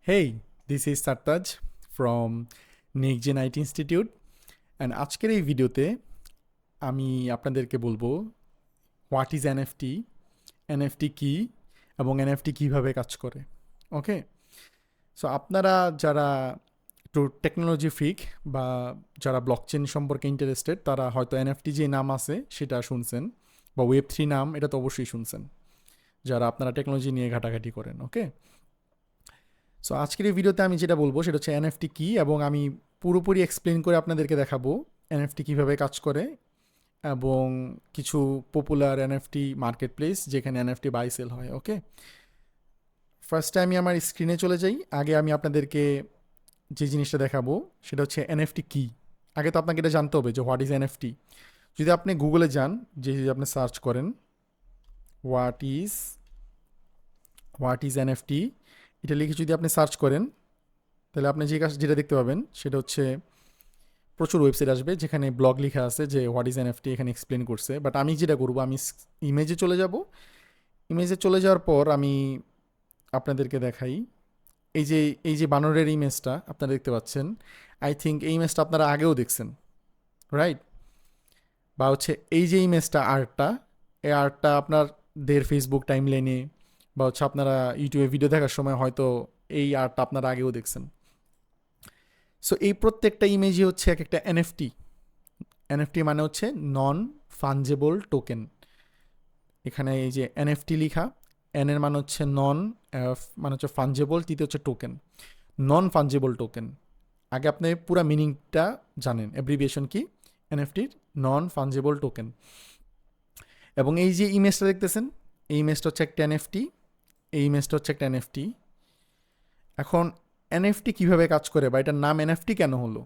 Hey, this is Sartaj from NextGen IT Institute and আজকের এই ভিডিওতে আমি আপনাদেরকে বলবো হোয়াট ইজ এনএফটি, এনএফটি কি এবং এনএফটি কিভাবে কাজ করে। ওকে, সো আপনারা যারা একটু টেকনোলজি ফ্রিক বা যারা ব্লকচেন সম্পর্কে ইন্টারেস্টেড তারা হয়তো এনএফটি যে নাম আছে সেটা শুনছেন, বা ওয়েব 3 নাম এটা তো অবশ্যই শুনছেন যারা আপনারা টেকনোলজি নিয়ে ঘাটাঘাটি করেন। ওকে, সো আজকের এই ভিডিওতে আমি যেটা বলবো সেটা হচ্ছে এনএফটি কি, এবং আমি পুরোপুরি এক্সপ্লেন করে আপনাদেরকে দেখাবো এনএফটি কিভাবে কাজ করে এবং কিছু পপুলার এনএফটি মার্কেট প্লেস যেখানে এনএফটি বাই সেল হয়। ওকে, ফার্স্টে আমি আমার স্ক্রিনে চলে যাই। আগে আমি আপনাদেরকে যে জিনিসটা দেখাবো সেটা হচ্ছে এনএফটি কি। আগে তো আপনাকে এটা জানতে হবে যে হোয়াট ইজ এনএফটি। যদি আপনি গুগলে যান, যে যদি আপনি সার্চ করেন হোয়াট ইজ এনএফটি, এটা লিখে যদি আপনি সার্চ করেন তাহলে আপনি যেটা দেখতে পাবেন সেটা হচ্ছে প্রচুর ওয়েবসাইট আসবে যেখানে ব্লগ লেখা আছে যে হোয়াট ইজ এনএফটি, এখানে এক্সপ্লেন করছে। বাট আমি যেটা করবো, আমি ইমেজে চলে যাব। ইমেজে চলে যাওয়ার পর আমি আপনাদেরকে দেখাই এই যে বানরের ইমেজটা আপনারা দেখতে পাচ্ছেন। আই থিঙ্ক এই ইমেজটা আপনারা আগেও দেখছেন, রাইট? বা হচ্ছে এই যে ইমেজটা, আর্টটা, এই আর্টটা আপনাদের ফেসবুক টাইম লাইনে বা হচ্ছে আপনারা ইউটিউবে ভিডিও দেখার সময় হয়তো এই আর্টটা আপনারা আগেও দেখছেন। সো এই প্রত্যেকটা ইমেজই হচ্ছে এক একটা এনএফটি। এনএফটি মানে হচ্ছে নন ফাঞ্জেবল টোকেন। এখানে এই যে এনএফটি লেখা, এন এর মানে হচ্ছে নন, এফ মানে হচ্ছে ফাঞ্জেবল, টিতে হচ্ছে টোকেন, নন ফাঞ্জেবল টোকেন। আগে আপনি পুরো মিনিংটা জানেন, অ্যাব্রিভিয়েশন কি এনএফটির, নন ফাঞ্জেবল টোকেন। এবং এই যে ইমেজটা দেখতেছেন, এই ইমেজটা হচ্ছে একটা এনএফটি, এই ইমেজটা হচ্ছে একটা এনএফটি। এখন এনএফটি কিভাবে কাজ করে বা এটার নাম এনএফটি কেন হলো?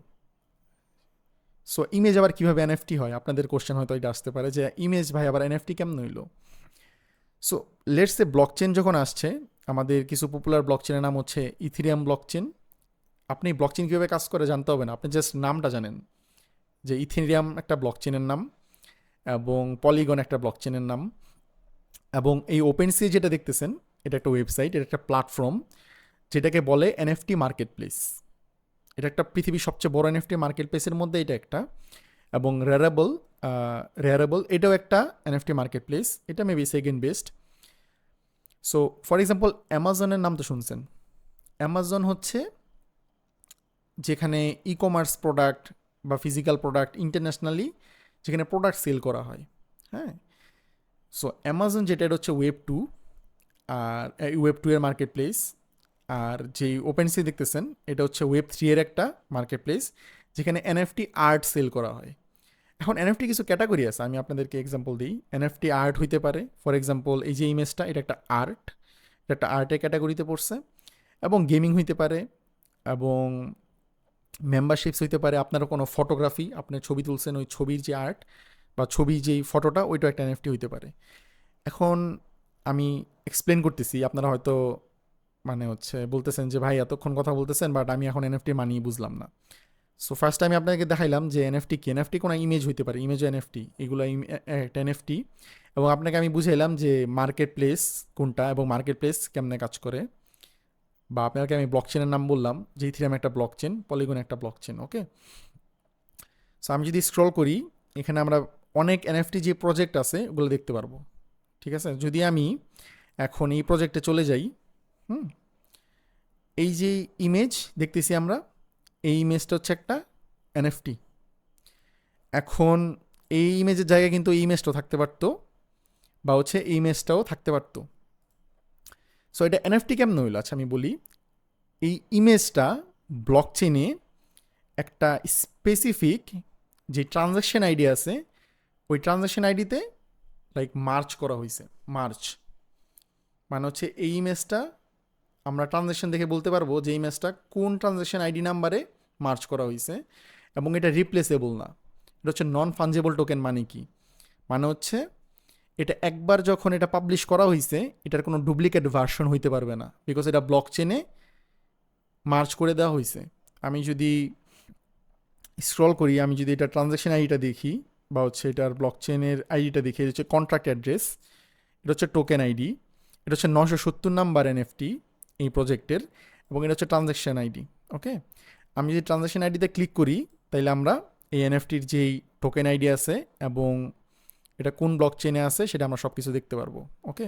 সো ইমেজ আবার কীভাবে এনএফটি হয়, আপনাদের কোশ্চেন হয়তো এটা আসতে পারে যে ইমেজ ভাই আবার এনএফটি কেমন হইলো। সো লেটস সে ব্লকচেন যখন আসছে, আমাদের কিছু পপুলার ব্লকচেনের নাম হচ্ছে ইথেরিয়াম ব্লকচেন। আপনি ব্লকচেন কীভাবে কাজ করে জানতে হবে না, আপনি জাস্ট নামটা জানেন যে ইথেরিয়াম একটা ব্লকচেনের নাম এবং পলিগন একটা ব্লকচেনের নাম। এবং এই ওপেনসি যেটা দেখতেছেন এটা একটা ওয়েবসাইট, এটা একটা প্ল্যাটফর্ম যেটাকে বলে এনএফটি মার্কেট প্লেস। এটা একটা পৃথিবীর সবচেয়ে বড় এনএফটি মার্কেট প্লেসের মধ্যে এটা একটা। এবং রেয়ারেবল এটাও একটা এনএফটি মার্কেট প্লেস, এটা maybe second best. So for example অ্যামাজনের নাম তো শুনছেন। অ্যামাজন হচ্ছে যেখানে ই কমার্স প্রোডাক্ট বা ফিজিক্যাল প্রোডাক্ট ইন্টারন্যাশনালি যেখানে প্রোডাক্ট সেল করা হয়। হ্যাঁ, সো অ্যামাজন যেটা এটা হচ্ছে ওয়েব 2, আর ওয়েব 2 এর মার্কেট প্লেস। আর যেই ওপেনসি দেখতেছেন এটা হচ্ছে ওয়েব 3 এর একটা মার্কেট প্লেস যেখানে এনএফটি আর্ট সেল করা হয়। এখন এনএফটি কিছু ক্যাটাগরি আছে, আমি আপনাদেরকে এক্সাম্পল দিই। এনএফটি আর্ট হইতে পারে, ফর এক্সাম্পল এই যে ইমেজটা এটা একটা আর্ট, এটা একটা আর্টের ক্যাটাগরিতে পড়ছে। এবং গেমিং হইতে পারে, এবং মেম্বারশিপস হইতে পারে। আপনারা কোনো ফটোগ্রাফি, আপনি ছবি তুলছেন, ওই ছবির যে আর্ট বা ছবি যেই ফটোটা ওইটা একটা এনএফটি হইতে পারে। এখন আমি এক্সপ্লেন করতেছি, আপনারা হয়তো মানে হচ্ছে বলতেছেন যে ভাই এতক্ষণ কথা বলতেছেন বাট আমি এখন এনএফটি মানিয়ে বুঝলাম না। সো ফার্স্ট আমি আপনাকে দেখাইলাম যে এনএফটি কি। এনএফটি কোনো ইমেজ হইতে পারে, ইমেজ এনএফটি, এগুলো একটা এনএফটি। এবং আপনাকে আমি বুঝাইলাম যে মার্কেট প্লেস কোনটা এবং মার্কেট প্লেস কেমনে কাজ করে। বা আপনাকে আমি ব্লকচেনের নাম বললাম যে ইথেরিয়াম একটা ব্লকচেন, পলিগন একটা ব্লকচেন। ওকে, সো আমি যদি স্ক্রল করি এখানে আমরা অনেক এনএফটি যে প্রজেক্ট আছে ওগুলো দেখতে পারবো। ঠিক আছে, যদি আমি এখন এই প্রজেক্টে চলে যাই, এই যে ইমেজ দেখতেছি আমরা, এই ইমেজটা হচ্ছে একটা এনএফটি। এখন এই ইমেজের জায়গায় কিন্তু এই ইমেজটাও থাকতে পারতো, বা হচ্ছে এই ইমেজটাও থাকতে পারতো। সো এটা এনএফটি কেমন হইলো? আচ্ছা আমি বলি, এই ইমেজটা ব্লকচেনে একটা স্পেসিফিক যে ট্রানজ্যাকশন আইডি আছে ওই ট্রানজ্যাকশন আইডিতে লাইক মার্চ করা হয়েছে। মার্চ মানে হচ্ছে এই ইমেজটা আমরা ট্রানজ্যাকশন দেখে বলতে পারবো যে ইমেজটা কোন ট্রানজ্যাকশন আইডি নাম্বারে মার্চ করা হয়েছে, এবং এটা রিপ্লেসেবল না। এটা হচ্ছে নন ফাঞ্জেবল টোকেন। মানে কি? মানে হচ্ছে এটা একবার যখন এটা পাবলিশ করা হয়েছে এটার কোনো ডুপ্লিকেট ভার্সন হইতে পারবে না, বিকজ এটা ব্লক চেনে মার্চ করে দেওয়া হয়েছে। আমি যদি স্ক্রল করি, আমি যদি এটা ট্রানজ্যাকশন আইডিটা দেখি বা হচ্ছে এটার ব্লক চেনের আইডিটা দেখি, এটা হচ্ছে কন্ট্রাক্ট অ্যাড্রেস, এটা হচ্ছে টোকেন আইডি, এটা হচ্ছে 970 নাম্বার এনএফটি এই প্রজেক্টের। এবং এটা হচ্ছে ট্রানজ্যাকশন আইডি। ওকে, আমি যদি ট্রানজ্যাকশন আইডিতে ক্লিক করি তাইলে আমরা এই এনএফটির যেই টোকেন আইডি আছে এবং এটা কোন ব্লক চেনে আছে সেটা আমরা সব কিছু দেখতে পারবো। ওকে,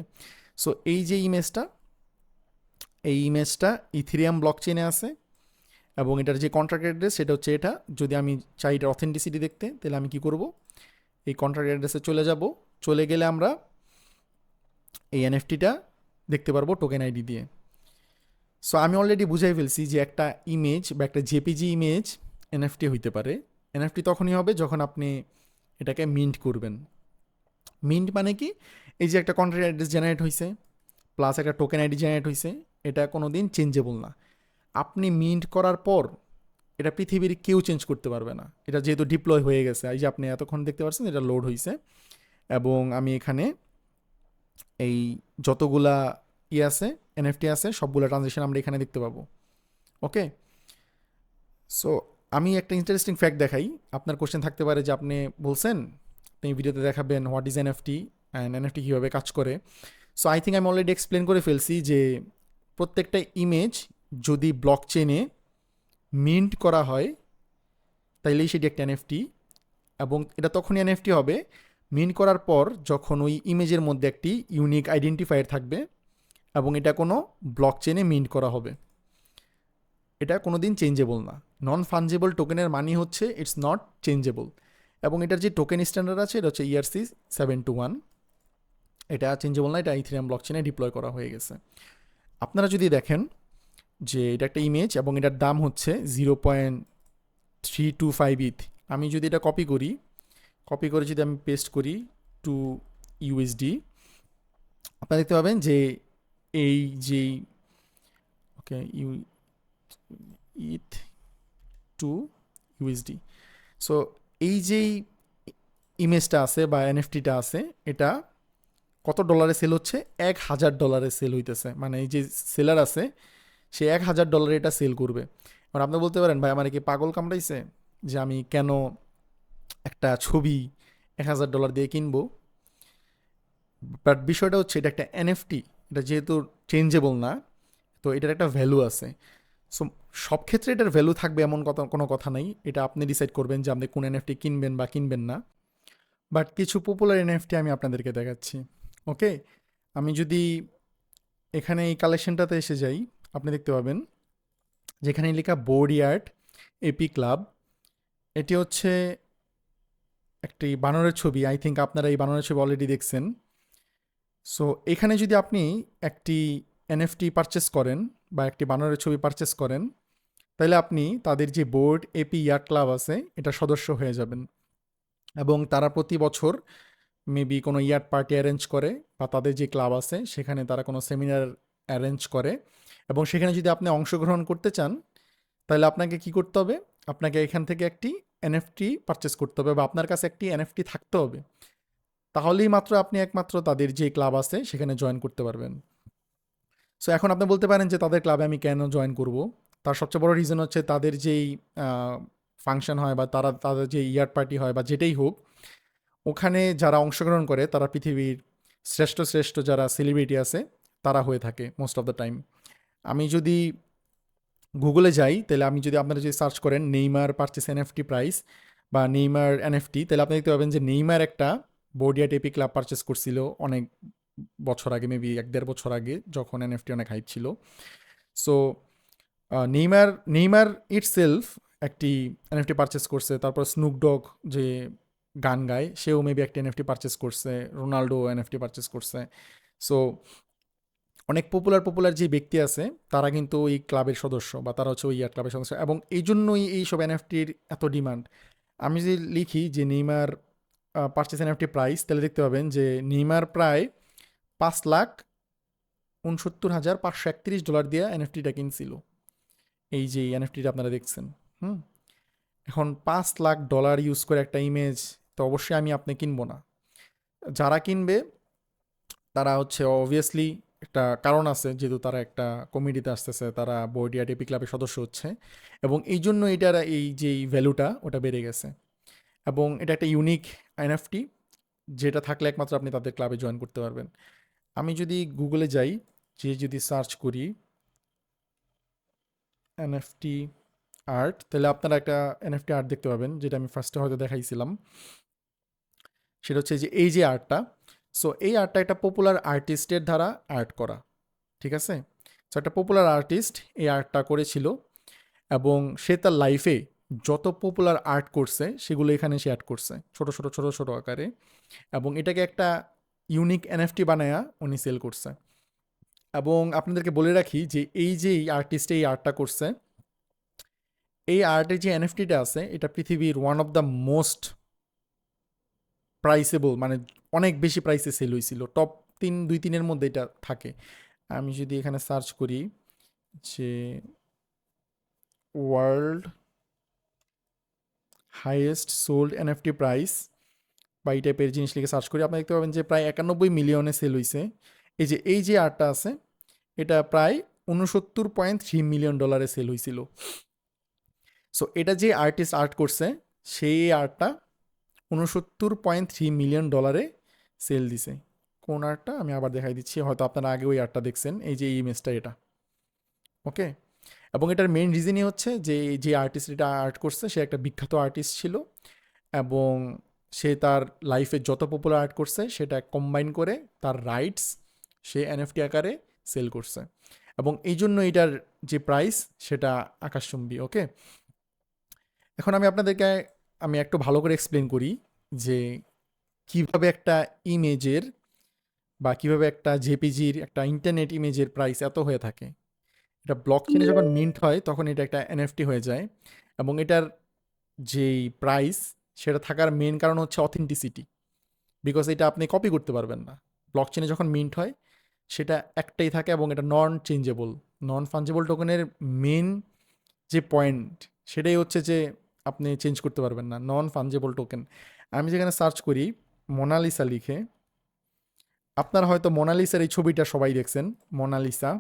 সো এই যে ইমেজটা, এই ইমেজটা ইথিরিয়াম ব্লক চেনে আছে এবং এটার যে কন্ট্রাক্ট অ্যাড্রেস সেটা হচ্ছে এটা। যদি আমি চাই এটার অথেন্টিসিটি দেখতে তাহলে আমি কি করব, এই কন্ট্রাক্ট অ্যাড্রেসে চলে যাব। চলে গেলে আমরা এই এনএফটিটা দেখতে পারবো টোকেন আইডি দিয়ে। সো আমি অলরেডি বুঝাই ফেলছি যে একটা ইমেজ বা একটা জেপিজি ইমেজ এনএফটি হইতে পারে। এনএফটি তখনই হবে যখন আপনি এটাকে মিন্ট করবেন। মিন্ট মানে কি, এই যে একটা কন্ট্রাক্ট অ্যাড্রেস জেনারেট হয়েছে প্লাস একটা টোকেন আইডি জেনারেট হয়েছে, এটা কোনো দিন চেঞ্জেবল না। আপনি মিন্ট করার পর এটা পৃথিবীর কেউ চেঞ্জ করতে পারবে না। এটা যেহেতু ডিপ্লয় হয়ে গেছে, এই যে আপনি এতক্ষণ দেখতে পাচ্ছেন এটা লোড হয়েছে এবং আমি এখানে এই যতগুলা আছে এনএফটি আছে সবগুলো ট্রানজেকশন আমরা এখানে দেখতে পাবো। ওকে, সো আমি একটা ইন্টারেস্টিং ফ্যাক্ট দেখাই। আপনার কোশ্চেন থাকতে পারে যে আপনি বলছেন আপনি ভিডিওতে দেখাবেন what is NFT and NFT কীভাবে কাজ করে। সো আই থিঙ্ক আমি অলরেডি এক্সপ্লেন করে ফেলছি যে প্রত্যেকটা ইমেজ যদি ব্লক চেনে মিন্ট করা হয় তাইলেই সেটি একটা এনএফটি, এবং এটা তখনই এনএফটি হবে মিন্ট করার পর যখন ওই ইমেজের মধ্যে একটি ইউনিক আইডেন্টিফায়ার থাকবে এবং এটা কোনো ব্লক চেনে মিন্ট করা হবে। এটা কোনো দিন চেঞ্জেবল না। নন ফাঞ্জেবল টোকেনের মানে হচ্ছে ইটস নট চেঞ্জেবল, এবং এটার যে টোকেন স্ট্যান্ডার্ড আছে এটা হচ্ছে ERC-721। এটা চেঞ্জেবল না, এটা ইথেরিয়াম ব্লক চেনে ডিপ্লয় করা হয়ে গেছে। আপনারা যদি দেখেন যে এটা একটা ইমেজ এবং এটার দাম হচ্ছে 0.325 ইথ। আমি যদি এটা কপি করে যদি আমি পেস্ট করি টু ইউএসডি, আপনারা দেখতে পাবেন যে এই যেই ওকে ইথ টু ইউএসডি, সো এই যেই ইমেজটা আছে বা এনএফটিটা আছে এটা কত ডলারে সেল হচ্ছে, $1000 সেল হইতেছে। মানে এই যে সেলার আছে সে $1000 এটা সেল করবে। এবার আপনি বলতে পারেন ভাই আমার কি পাগল কামড়াইছে যে আমি কেন একটা ছবি $1000 দিয়ে কিনবো। বাট বিষয়টা হচ্ছে এটা একটা এনএফটি, এটা যেহেতু চেঞ্জেবল না তো এটার একটা ভ্যালু আছে। সো সব ক্ষেত্রে এটার ভ্যালু থাকবে এমন কোনো কথা নাই, এটা আপনি ডিসাইড করবেন যে আপনি কোন এনএফটি কিনবেন বা কিনবেন না। বাট কিছু পপুলার এনএফটি আমি আপনাদেরকে দেখাচ্ছি। ওকে, আমি যদি এখানে এই কালেকশনটাতে এসে যাই আপনি দেখতে পাবেন যেখানে লেখা বোর্ড ইয়ার্ড এপি ক্লাব। এটি হচ্ছে একটি বানরের ছবি। আই থিঙ্ক আপনারা এই বানরের ছবি অলরেডি দেখছেন। সো এখানে যদি আপনি একটি এনএফটি পারচেস করেন বা একটি বানরের ছবি পারচেস করেন তাহলে আপনি তাদের যে বোর্ড এপি ইয়ার্ড ক্লাব আছে এটা সদস্য হয়ে যাবেন, এবং তারা প্রতি বছর মেবি কোনো ইয়ার্ড পার্টি অ্যারেঞ্জ করে বা তাদের যে ক্লাব আছে সেখানে তারা কোনো সেমিনার অ্যারেঞ্জ করে, এবং সেখানে যদি আপনি অংশগ্রহণ করতে চান তাহলে আপনাকে কি করতে হবে, আপনাকে এখান থেকে একটি এনএফটি পারচেস করতে হবে বা আপনার কাছে একটি এনএফটি থাকতে হবে। তাহলেই মাত্র আপনি একমাত্র তাদের যে ক্লাব আছে সেখানে জয়েন করতে পারবেন। সো এখন আপনি বলতে পারেন যে তাদের ক্লাবে আমি কেন জয়েন করব। তার সবচেয়ে বড় রিজন হচ্ছে তাদের যেই ফাংশন হয় বা তাদের যে ইয়ার্ড পার্টি হয় বা যেটাই হোক, ওখানে যারা অংশগ্রহণ করে তারা পৃথিবীর শ্রেষ্ঠ শ্রেষ্ঠ যারা সেলিব্রিটি আছে তারা হয়ে থাকে মোস্ট অফ দ্য টাইম। আমি যদি গুগলে যাই তাহলে আমি যদি আপনারা যদি সার্চ করেন নেইমার পারচেস এনএফটি প্রাইস বা নেইমার এনএফটি, তাহলে আপনি দেখতে পাবেন যে নেইমার একটা বোর্ডিয়া টেপি ক্লাব পারচেস করছিল অনেক বছর আগে, মেবি 1-1.5 বছর আগে যখন এনএফটি অনেক হাইপ ছিল। সো নেইমার ইটসেলফ একটি এনএফটি পারচেস করছে, তারপর স্নুপডগ যে গান গায় সেও মেবি একটা এনএফটি পারচেস করছে, রোনাল্ডো এনএফটি পারচেস করছে। সো অনেক পপুলার যে ব্যক্তি আছে তারা কিন্তু ওই ক্লাবের সদস্য বা তারা হচ্ছে ওই ইয়ার ক্লাবের সদস্য, এবং এই জন্যই এইসব এনএফটির এত ডিমান্ড। আমি যদি লিখি যে নেইমার পারচেস এনএফটি প্রাইস তাহলে দেখতে পাবেন যে নেইমার প্রায় $5,69,531 দিয়ে এনএফটিটা কিনছিল। এই যে এনএফটিটা আপনারা দেখছেন। এখন $5,00,000 ইউজ করে একটা ইমেজ তো অবশ্যই আমি আপনি কিনবো না। যারা কিনবে তারা হচ্ছে অবভিয়াসলি একটা কারণ আছে, যেহেতু তারা একটা কমিটিতে আসতেছে, তারা বোর্ডিয়া টেপি ক্লাবের সদস্য হচ্ছে, এবং এই জন্য এটার এই যে ভ্যালুটা ওটা বেড়ে গেছে, এবং এটা একটা ইউনিক এনএফটি যেটা থাকলে একমাত্র আপনি তাদের ক্লাবে জয়েন করতে পারবেন। আমি যদি গুগলে যাই, যে যদি সার্চ করি এনএফটি আর্ট, তাহলে আপনারা একটা এনএফটি আর্ট দেখতে পাবেন, যেটা আমি ফার্স্টে হয়তো দেখাইছিলাম। সেটা হচ্ছে যে এই যে আর্টটা, সো এই আর্টটা একটা পপুলার আর্টিস্টের দ্বারা আর্ট করা, ঠিক আছে? সো একটা পপুলার আর্টিস্ট এই আর্টটা করেছিল, এবং সে তার লাইফে যত পপুলার আর্ট করছে সেগুলো এখানে সে অ্যাড করছে ছোট ছোট ছোট ছোট আকারে, এবং এটাকে একটা ইউনিক এনএফটি বানায়া উনি সেল করছে। এবং আপনাদেরকে বলে রাখি যে এই যে এই আর্টিস্ট এই আর্টটা করছে, এই আর্টের যে এনএফটিটা আছে এটা পৃথিবীর ওয়ান অফ দ্য মোস্ট প্রাইসেবল, মানে অনেক বেশি প্রাইসে সেল হয়েছিল, টপ 2-3-এর মধ্যে এটা থাকে। আমি যদি এখানে সার্চ করি যে world highest sold NFT price বা এই টাইপের জিনিস লিখে সার্চ করি, আপনি দেখতে পাবেন যে প্রায় 91 মিলিয়নে সেল হয়েছে। এই যে আর্টটা আছে এটা প্রায় $69.3 মিলিয়ন সেল হয়েছিল। সো এটা যে আর্টিস্ট আর্ট করছে সেই আর্টটা $69.3 মিলিয়ন সেল দিছে। কোন আর্টটা আমি আবার দেখাই দিচ্ছি, হয়তো আপনারা আগে ওই আর্টটা দেখছেন, এই যে ইমেজটা এটা, ওকে। এবং এটার মেইন রিজনই হচ্ছে যে যে আর্টিস্ট এটা আর্ট করছে সে একটা বিখ্যাত আর্টিস্ট ছিল, এবং সে তার লাইফে যত পপুলার আর্ট করছে সেটা কম্বাইন করে তার রাইটস সে এনএফটি আকারে সেল করছে, এবং এই জন্য এটার যে প্রাইস সেটা আকাশচুম্বী, ওকে। এখন আমি একটু ভালো করে এক্সপ্লেন করি যে কিভাবে একটা ইমেজের বা কিভাবে একটা জেপিজির একটা ইন্টারনেট ইমেজের প্রাইস এত হয়ে থাকে। এটা ব্লকচেনে যখন মিন্ট হয় তখন এটা একটা এনএফটি হয়ে যায়, এবং এটার যেই প্রাইস সেটা থাকার মেন কারণ হচ্ছে অথেন্টিসিটি, বিকজ এটা আপনি কপি করতে পারবেন না। ব্লকচেনে যখন মিন্ট হয় সেটা একটাই থাকে, এবং এটা নন চেঞ্জেবল, নন ফাঞ্জেবল টোকেনের মেন যে পয়েন্ট সেটাই হচ্ছে যে আপনি চেঞ্জ করতে পারবেন না, নন ফাঞ্জেবল টোকেন। আমি যেখানে সার্চ করি মোনালিসা লিখে, আপনারা হয়তো মোনালিসার এই ছবিটা সবাই দেখছেন, মোনালিসা।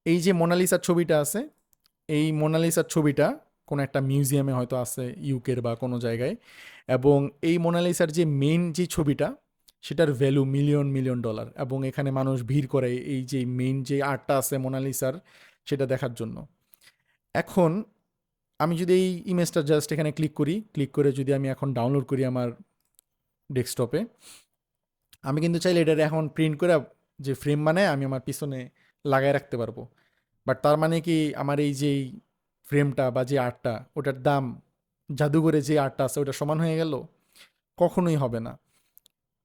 এই যে মোনালিসার ছবিটা আছে, এই মোনালিসার ছবিটা কোনো একটা মিউজিয়ামে হয়তো আছে ইউকের বা কোনো জায়গায়, এবং এই মোনালিসার যে মেইন যে ছবিটা সেটার ভ্যালু মিলিয়ন মিলিয়ন ডলার, এবং এখানে মানুষ ভিড় করে এই যে মেইন যে আর্টটা আছে মোনালিসার সেটা দেখার জন্য। এখন আমি যদি এই ইমেজটা জাস্ট এখানে ক্লিক করে যদি আমি এখন ডাউনলোড করি আমার ডেস্কটপে, আমি কিন্তু চাইলে এটার এখন প্রিন্ট করে যে ফ্রেম বানায় আমি আমার পিছনে লাগায় রাখতে পারবো। বাট তার মানে কি আমার এই যে ফ্রেমটা বা যে আর্টটা ওটার দাম জাদুঘরে যে আর্টটা আছে ওটা সমান হয়ে গেল? কখনোই হবে না।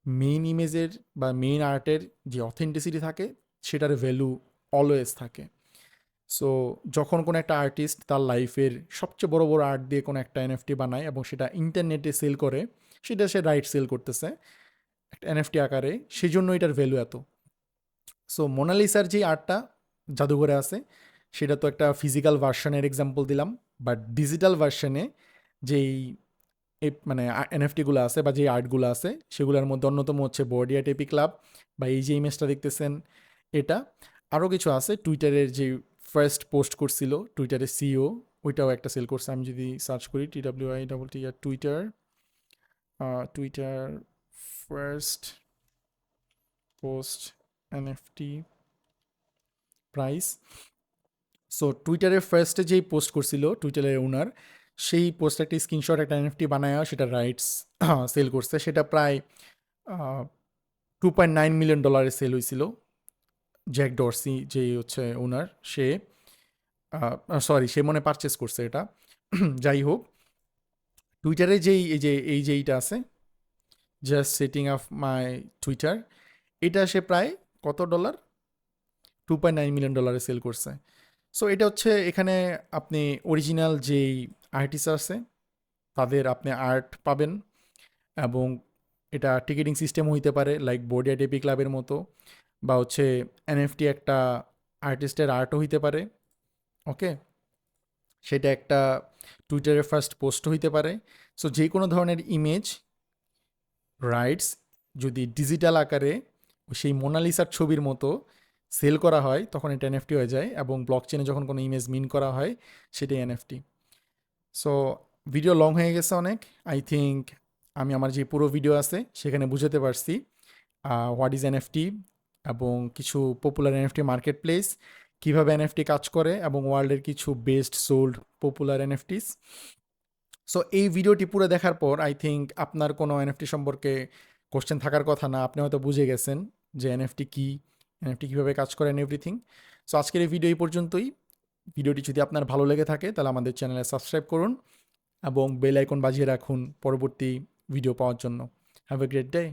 মেইন ইমেজের বা মেইন আর্টের যে অথেন্টিসিটি থাকে সেটার ভ্যালু অলওয়েজ থাকে। সো যখন কোনো একটা আর্টিস্ট তার লাইফের সবচেয়ে বড় বড় আর্ট দিয়ে কোনো একটা এনএফটি বানায় এবং সেটা ইন্টারনেটে সেল করে, সেটা সে রাইট সেল করতেছে একটা এনএফটি আকারে, সেই জন্য এটার ভ্যালু এত। সো মোনালিসার যে আর্টটা জাদুঘরে আছে সেটা তো একটা ফিজিক্যাল ভার্সনের এক্সাম্পল দিলাম, বাট ডিজিটাল ভার্সনে যেই মানে এনএফটিগুলো আছে বা যে আর্টগুলো আছে সেগুলোর মধ্যে অন্যতম হচ্ছে বর্ডিয়া টেপি ক্লাব, বা এই যে ইমেজটা দেখতেছেন এটা। আরও কিছু আছে, টুইটারের যে ফার্স্ট পোস্ট করছিল টুইটারের সিইও, ওইটাও একটা সেল করছে। আমি যদি সার্চ করি TWITT আর Twitter first post NFT price. So টুইটারের ফার্স্টে যেই পোস্ট করছিল টুইটারের ওনার, সেই পোস্ট একটা স্ক্রিনশট একটা এনএফটি বানায় সেটা রাইটস সেল করছে, সেটা প্রায় $2.9 মিলিয়ন সেল হয়েছিল। জ্যাক ডরসি যে হচ্ছে ওনার, সে সে মনে পারচেস করছে এটা। যাই হোক, টুইটারে এইটা আছে just setting up my Twitter, এটা সে প্রায় কত ডলার, $2.9 মিলিয়ন সেল করছে। সো এটা হচ্ছে এখানে আপনি অরিজিনাল যেই আর্টিস্ট আছে তাদের আপনি আর্ট পাবেন, এবং এটা টিকিটিং সিস্টেম হইতে পারে লাইক বোর্ডিয়া টেপি ক্লাবের মতো, বা হচ্ছে এনএফটি একটা আর্টিস্টের আর্টও হইতে পারে, ওকে। সেটা একটা টুইটারের ফার্স্ট পোস্ট হইতে পারে। সো যে কোনো ধরনের ইমেজ রাইটস যদি ডিজিটাল আকারে সেই মোনালিসার ছবির মতো সেল করা হয় তখন এটা এনএফটি হয়ে যায়, এবং ব্লকচেনে যখন কোনো ইমেজ মিন করা হয় সেটাই এনএফটি। সো ভিডিও লং হয়ে গেছে অনেক, আই থিঙ্ক আমি আমার যে পুরো ভিডিও আছে সেখানে বুঝাতে পারছি হোয়াট ইজ এনএফটি, এবং কিছু পপুলার এনএফটি মার্কেট প্লেস, কিভাবে এনএফটি কাজ করে এবং ওয়ার্ল্ডের কিছু best sold popular NFTs. So এই ভিডিওটি পুরো দেখার পর আই থিঙ্ক আপনার কোনো এনএফটি সম্পর্কে কোশ্চেন থাকার কথা না, আপনি হয়তো বুঝে গেছেন যে এনএফটি কী, এনএফটি কীভাবে কাজ করে, এভরিথিং। সো আজকের এই ভিডিও এই পর্যন্তই। ভিডিওটি যদি আপনার ভালো লেগে থাকে তাহলে আমাদের চ্যানেলে সাবস্ক্রাইব করুন এবং বেল আইকন বাজিয়ে রাখুন পরবর্তী ভিডিও পাওয়ার জন্য। Have a great day.